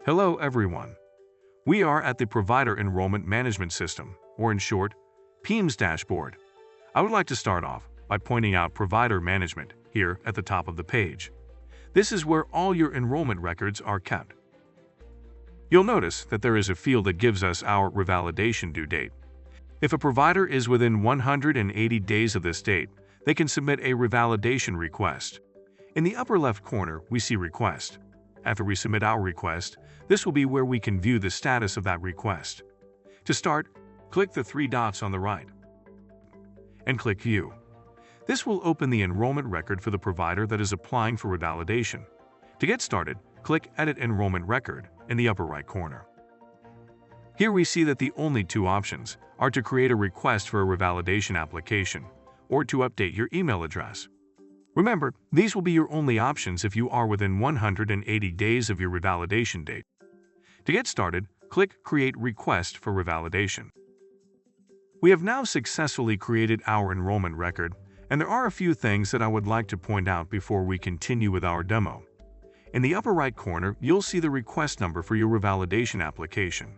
Hello everyone. We are at the Provider Enrollment Management System, or in short, PEMS dashboard. I would like to start off by pointing out Provider Management here at the top of the page. This is where all your enrollment records are kept. You'll notice that there is a field that gives us our revalidation due date. If a provider is within 180 days of this date, they can submit a revalidation request. In the upper left corner, we see Request. After we submit our request, this will be where we can view the status of that request. To start, click the three dots on the right and click View. This will open the enrollment record for the provider that is applying for revalidation. To get started, click Edit Enrollment Record in the upper right corner. Here we see that the only two options are to create a request for a revalidation application or to update your email address. Remember, these will be your only options if you are within 180 days of your revalidation date. To get started, click Create Request for Revalidation. We have now successfully created our enrollment record, and there are a few things that I would like to point out before we continue with our demo. In the upper right corner, you'll see the request number for your revalidation application.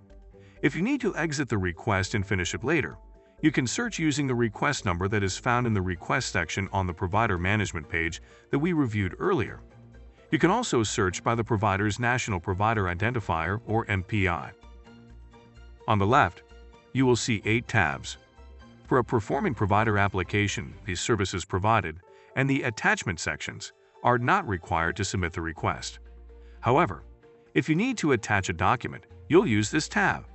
If you need to exit the request and finish it later, you can search using the request number that is found in the request section on the provider management page that we reviewed earlier. You can also search by the provider's National Provider Identifier or NPI. On the left, you will see 8 tabs. For a performing provider application, the services provided and the attachment sections are not required to submit the request. However, if you need to attach a document, you'll use this tab.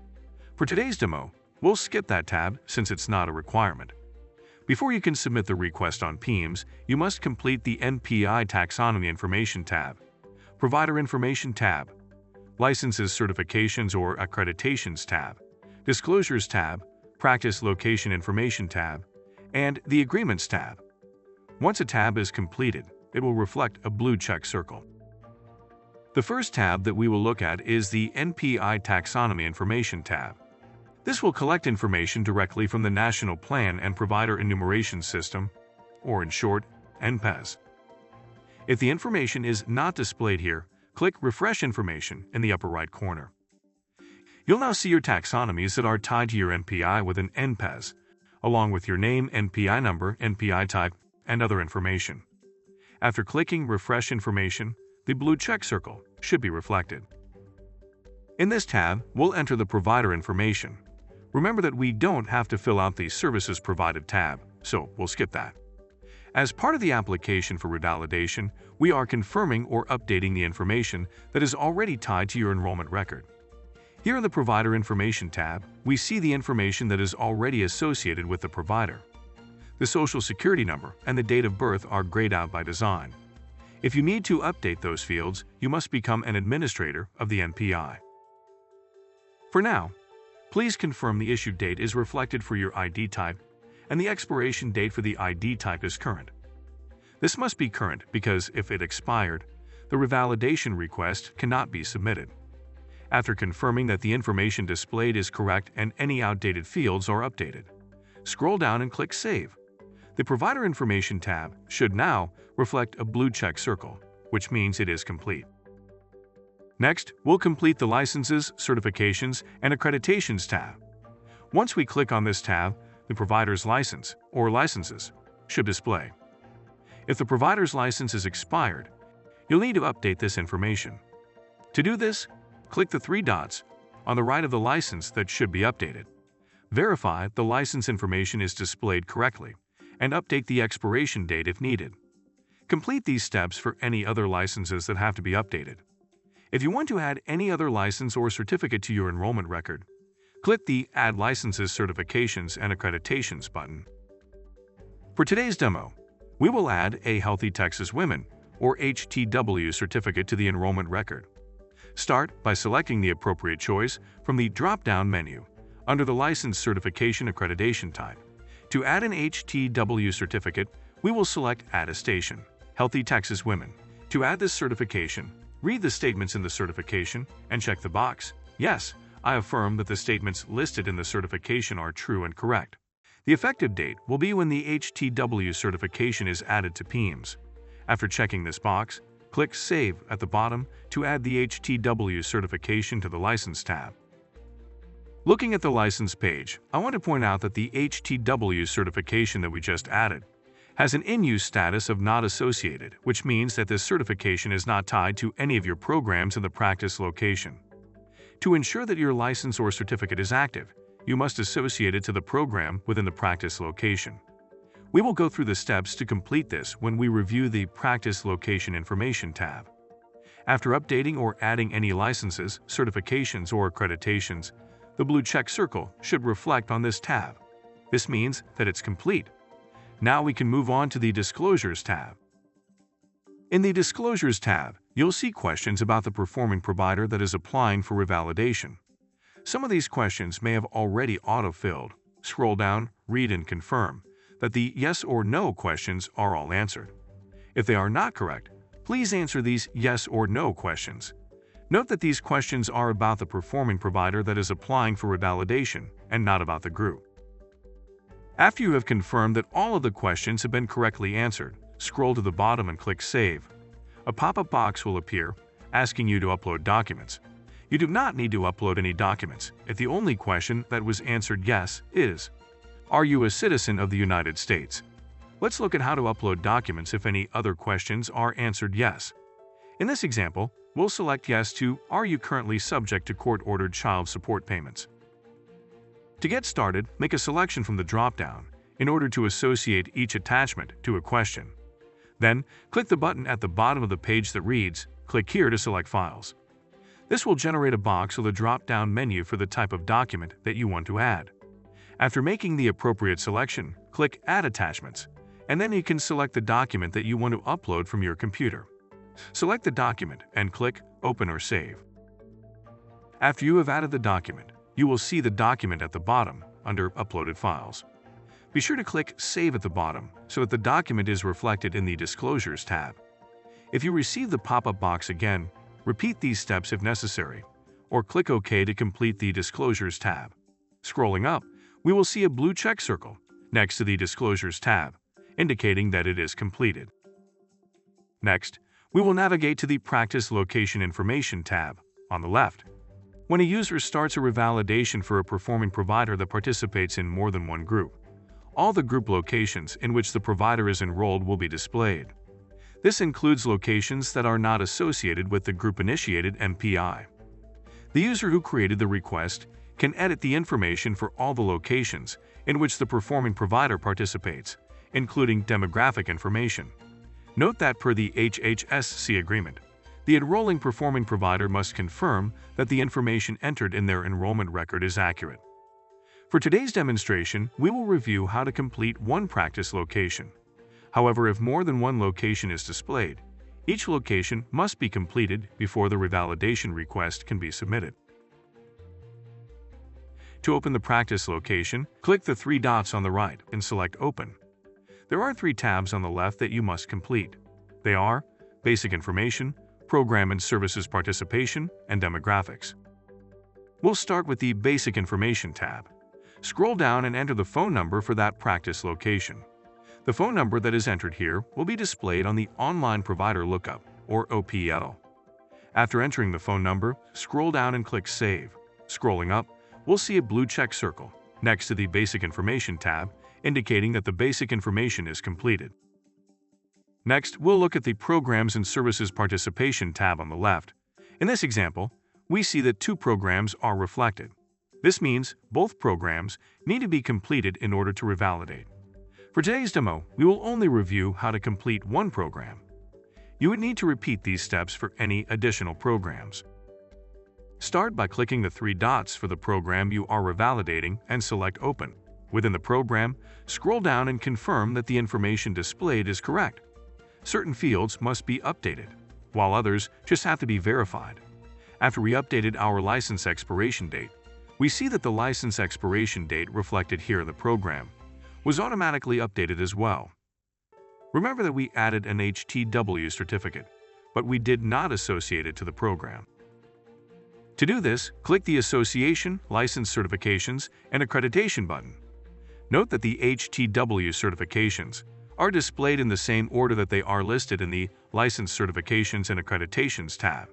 For today's demo, we'll skip that tab since it's not a requirement. Before you can submit the request on PEMS, you must complete the NPI Taxonomy Information tab, Provider Information tab, Licenses, Certifications or Accreditations tab, Disclosures tab, Practice Location Information tab, and the Agreements tab. Once a tab is completed, it will reflect a blue check circle. The first tab that we will look at is the NPI Taxonomy Information tab. This will collect information directly from the National Plan and Provider Enumeration System, or in short, NPES. If the information is not displayed here, click Refresh Information in the upper right corner. You'll now see your taxonomies that are tied to your NPI with an NPES, along with your name, NPI number, NPI type, and other information. After clicking Refresh Information, the blue check circle should be reflected. In this tab, we'll enter the provider information. Remember that we don't have to fill out the Services Provided tab, so we'll skip that. As part of the application for revalidation, we are confirming or updating the information that is already tied to your enrollment record. Here in the Provider Information tab, we see the information that is already associated with the provider. The Social Security number and the date of birth are grayed out by design. If you need to update those fields, you must become an administrator of the NPI. For now, please confirm the issue date is reflected for your ID type and the expiration date for the ID type is current. This must be current because if it expired, the revalidation request cannot be submitted. After confirming that the information displayed is correct and any outdated fields are updated, scroll down and click Save. The Provider Information tab should now reflect a blue check circle, which means it is complete. Next, we'll complete the Licenses, Certifications, and Accreditations tab. Once we click on this tab, the provider's license, or licenses, should display. If the provider's license is expired, you'll need to update this information. To do this, click the three dots on the right of the license that should be updated. Verify the license information is displayed correctly, and update the expiration date if needed. Complete these steps for any other licenses that have to be updated. If you want to add any other license or certificate to your enrollment record, click the Add Licenses, Certifications, and Accreditations button. For today's demo, we will add a Healthy Texas Women, or HTW certificate to the enrollment record. Start by selecting the appropriate choice from the drop-down menu under the License Certification Accreditation type. To add an HTW certificate, we will select Attestation, Healthy Texas Women. To add this certification, read the statements in the certification and check the box, Yes, I affirm that the statements listed in the certification are true and correct. The effective date will be when the HTW certification is added to PEMS. After checking this box, click Save at the bottom to add the HTW certification to the License tab. Looking at the license page, I want to point out that the HTW certification that we just added has an in-use status of not associated, which means that this certification is not tied to any of your programs in the practice location. To ensure that your license or certificate is active, you must associate it to the program within the practice location. We will go through the steps to complete this when we review the Practice Location Information tab. After updating or adding any licenses, certifications, or accreditations, the blue check circle should reflect on this tab. This means that it's complete. Now we can move on to the Disclosures tab. In the Disclosures tab, you'll see questions about the performing provider that is applying for revalidation. Some of these questions may have already auto-filled. Scroll down, read, and confirm that the yes or no questions are all answered. If they are not correct, please answer these yes or no questions. Note that these questions are about the performing provider that is applying for revalidation and not about the group. After you have confirmed that all of the questions have been correctly answered, scroll to the bottom and click Save. A pop-up box will appear asking you to upload documents. You do not need to upload any documents if the only question that was answered yes is, are you a citizen of the United States? Let's look at how to upload documents if any other questions are answered yes. In this example, we'll select yes to, are you currently subject to court-ordered child support payments? To get started, make a selection from the drop-down in order to associate each attachment to a question. Then, click the button at the bottom of the page that reads, click here to select files. This will generate a box with a drop-down menu for the type of document that you want to add. After making the appropriate selection, click Add Attachments, and then you can select the document that you want to upload from your computer. Select the document and click Open or Save. After you have added the document, you will see the document at the bottom under Uploaded Files. Be sure to click Save at the bottom so that the document is reflected in the Disclosures tab. If you receive the pop-up box again, repeat these steps if necessary, or click OK to complete the Disclosures tab. Scrolling up, we will see a blue check circle next to the Disclosures tab, indicating that it is completed. Next, we will navigate to the Practice Location Information tab on the left. When a user starts a revalidation for a performing provider that participates in more than one group, all the group locations in which the provider is enrolled will be displayed. This includes locations that are not associated with the group-initiated MPI. The user who created the request can edit the information for all the locations in which the performing provider participates, including demographic information. Note that per the HHSC agreement, the enrolling performing provider must confirm that the information entered in their enrollment record is accurate. For today's demonstration, we will review how to complete one practice location. However, if more than one location is displayed, each location must be completed before the revalidation request can be submitted. To open the practice location, click the three dots on the right and select Open. There are three tabs on the left that you must complete. They are Basic Information, Program and Services Participation, and Demographics. We'll start with the Basic Information tab. Scroll down and enter the phone number for that practice location. The phone number that is entered here will be displayed on the Online Provider Lookup, or OPL. After entering the phone number, scroll down and click Save. Scrolling up, we'll see a blue check circle next to the Basic Information tab, indicating that the basic information is completed. Next, we'll look at the Programs and Services Participation tab on the left. In this example, we see that two programs are reflected. This means both programs need to be completed in order to revalidate. For today's demo, we will only review how to complete one program. You would need to repeat these steps for any additional programs. Start by clicking the three dots for the program you are revalidating and select Open. Within the program, scroll down and confirm that the information displayed is correct. Certain fields must be updated, while others just have to be verified. After we updated our license expiration date, we see that the license expiration date reflected here in the program was automatically updated as well. Remember that we added an HTW certificate, but we did not associate it to the program. To do this, click the Association, License Certifications, and Accreditation button. Note that the HTW certifications are displayed in the same order that they are listed in the License Certifications and Accreditations tab.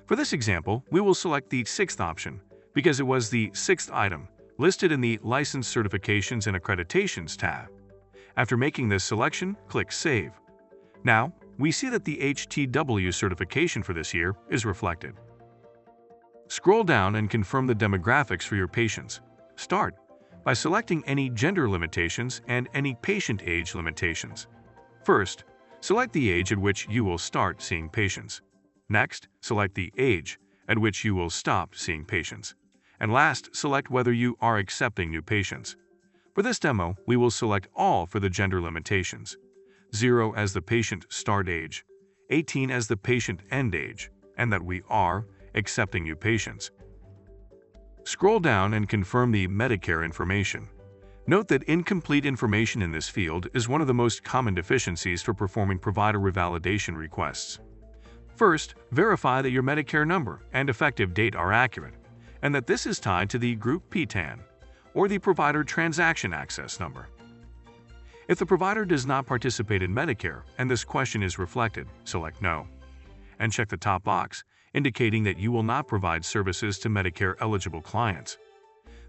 For this example, we will select the sixth option because it was the sixth item listed in the License Certifications and Accreditations tab. After making this selection, click Save. Now, we see that the HTW certification for this year is reflected. Scroll down and confirm the demographics for your patients. Start by selecting any gender limitations and any patient age limitations. First, select the age at which you will start seeing patients. Next, select the age at which you will stop seeing patients. And last, select whether you are accepting new patients. For this demo, we will select all for the gender limitations. 0 as the patient start age, 18 as the patient end age, and that we are accepting new patients. Scroll down and confirm the Medicare information. Note that incomplete information in this field is one of the most common deficiencies for performing provider revalidation requests. First, verify that your Medicare number and effective date are accurate, and that this is tied to the Group PTAN, or the Provider Transaction Access Number. If the provider does not participate in Medicare and this question is reflected, select No, and check the top box, indicating that you will not provide services to Medicare-eligible clients.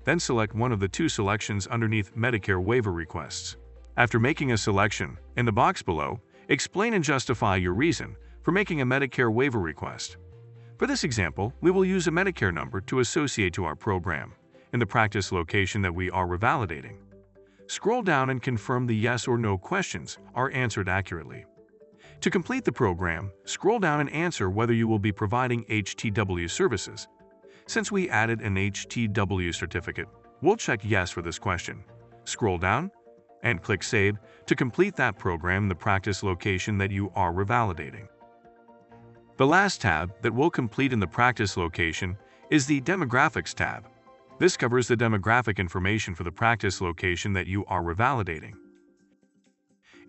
Then select one of the two selections underneath Medicare waiver requests. After making a selection, in the box below, explain and justify your reason for making a Medicare waiver request. For this example, we will use a Medicare number to associate to our program in the practice location that we are revalidating. Scroll down and confirm the yes or no questions are answered accurately. To complete the program, scroll down and answer whether you will be providing HTW services. Since we added an HTW certificate, we'll check yes for this question. Scroll down and click Save to complete that program in the practice location that you are revalidating. The last tab that we'll complete in the practice location is the Demographics tab. This covers the demographic information for the practice location that you are revalidating.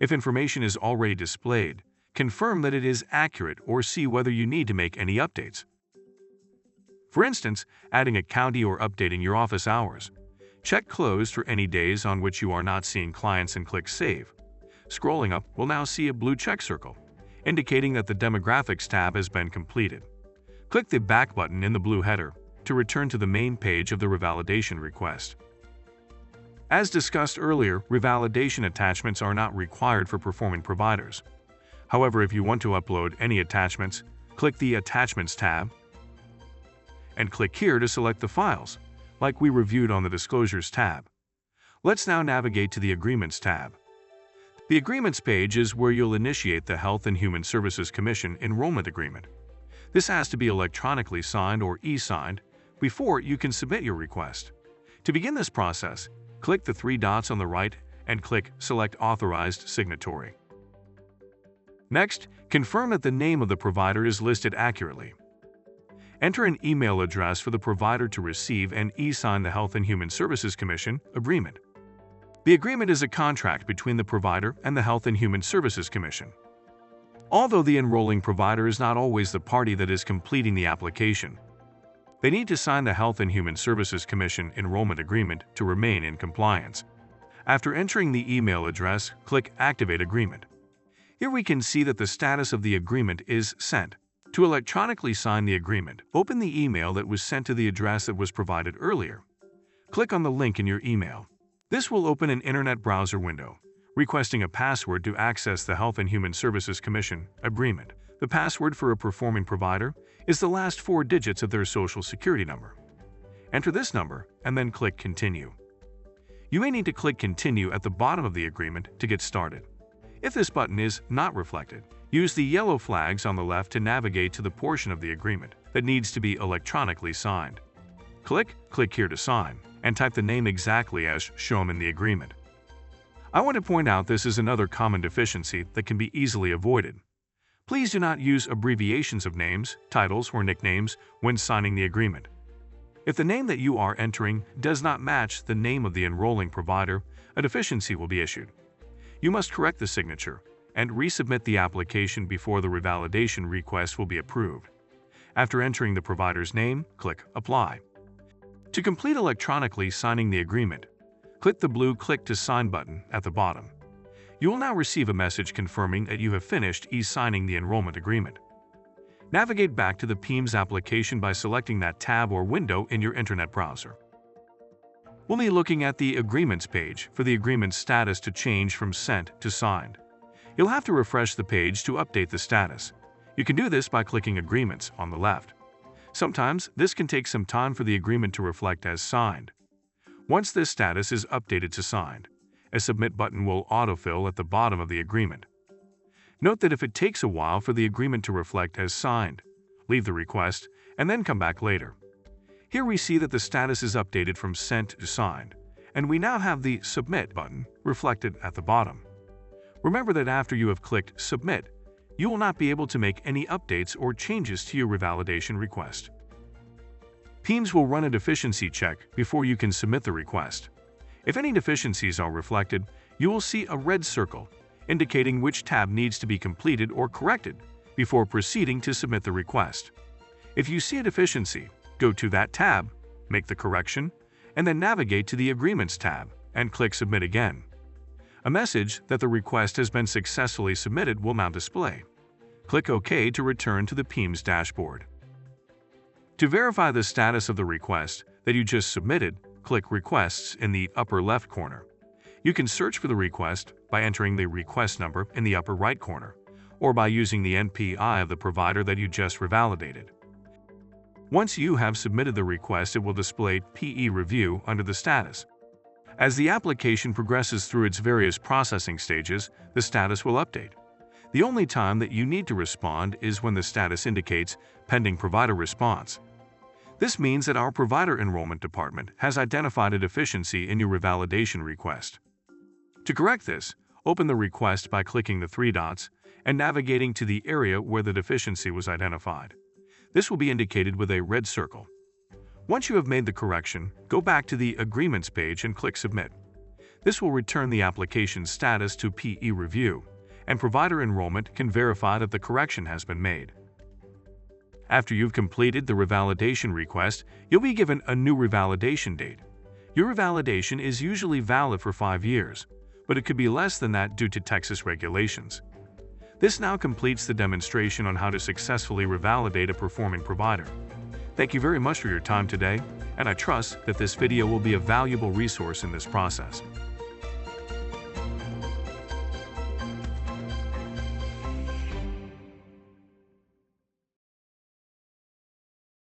If information is already displayed, confirm that it is accurate or see whether you need to make any updates. For instance, adding a county or updating your office hours. Check Closed for any days on which you are not seeing clients and click Save. Scrolling up, we'll now see a blue check circle, indicating that the Demographics tab has been completed. Click the Back button in the blue header to return to the main page of the revalidation request. As discussed earlier, revalidation attachments are not required for performing providers. However, if you want to upload any attachments, click the Attachments tab and click here to select the files, like we reviewed on the Disclosures tab. Let's now navigate to the Agreements tab. The Agreements page is where you'll initiate the Health and Human Services Commission Enrollment Agreement. This has to be electronically signed or e-signed before you can submit your request. To begin this process, click the three dots on the right and click Select Authorized Signatory. Next, confirm that the name of the provider is listed accurately. Enter an email address for the provider to receive and e-sign the Health and Human Services Commission agreement. The agreement is a contract between the provider and the Health and Human Services Commission. Although the enrolling provider is not always the party that is completing the application, they need to sign the Health and Human Services Commission Enrollment Agreement to remain in compliance. After entering the email address, click Activate Agreement. Here we can see that the status of the agreement is sent. To electronically sign the agreement, open the email that was sent to the address that was provided earlier. Click on the link in your email. This will open an internet browser window, requesting a password to access the Health and Human Services Commission agreement. The password for a performing provider is the last 4 digits of their Social Security number. Enter this number and then click Continue. You may need to click Continue at the bottom of the agreement to get started. If this button is not reflected, use the yellow flags on the left to navigate to the portion of the agreement that needs to be electronically signed. Click here to sign, and type the name exactly as shown in the agreement. I want to point out this is another common deficiency that can be easily avoided. Please do not use abbreviations of names, titles, or nicknames when signing the agreement. If the name that you are entering does not match the name of the enrolling provider, a deficiency will be issued. You must correct the signature and resubmit the application before the revalidation request will be approved. After entering the provider's name, click Apply. To complete electronically signing the agreement, click the blue Click to Sign button at the bottom. You will now receive a message confirming that you have finished e-signing the enrollment agreement. Navigate back to the PEMS application by selecting that tab or window in your internet browser. We'll be looking at the Agreements page for the agreement status to change from sent to signed. You'll have to refresh the page to update the status. You can do this by clicking Agreements on the left. Sometimes this can take some time for the agreement to reflect as signed. Once this status is updated to signed, a Submit button will autofill at the bottom of the agreement. Note that if it takes a while for the agreement to reflect as signed, leave the request and then come back later. Here we see that the status is updated from sent to signed, and we now have the Submit button reflected at the bottom. Remember that after you have clicked Submit, you will not be able to make any updates or changes to your revalidation request. PEMS will run a deficiency check before you can submit the request. If any deficiencies are reflected, you will see a red circle indicating which tab needs to be completed or corrected before proceeding to submit the request. If you see a deficiency, go to that tab, make the correction, and then navigate to the Agreements tab and click Submit again. A message that the request has been successfully submitted will now display. Click OK to return to the PEMS dashboard. To verify the status of the request that you just submitted, click Requests in the upper left corner. You can search for the request by entering the request number in the upper right corner, or by using the NPI of the provider that you just revalidated. Once you have submitted the request, it will display PE Review under the status. As the application progresses through its various processing stages, the status will update. The only time that you need to respond is when the status indicates Pending Provider Response. This means that our Provider Enrollment Department has identified a deficiency in your revalidation request. To correct this, open the request by clicking the three dots and navigating to the area where the deficiency was identified. This will be indicated with a red circle. Once you have made the correction, go back to the Agreements page and click Submit. This will return the application's status to PE Review, and Provider Enrollment can verify that the correction has been made. After you've completed the revalidation request, you'll be given a new revalidation date. Your revalidation is usually valid for 5 years, but it could be less than that due to Texas regulations. This now completes the demonstration on how to successfully revalidate a performing provider. Thank you very much for your time today, and I trust that this video will be a valuable resource in this process.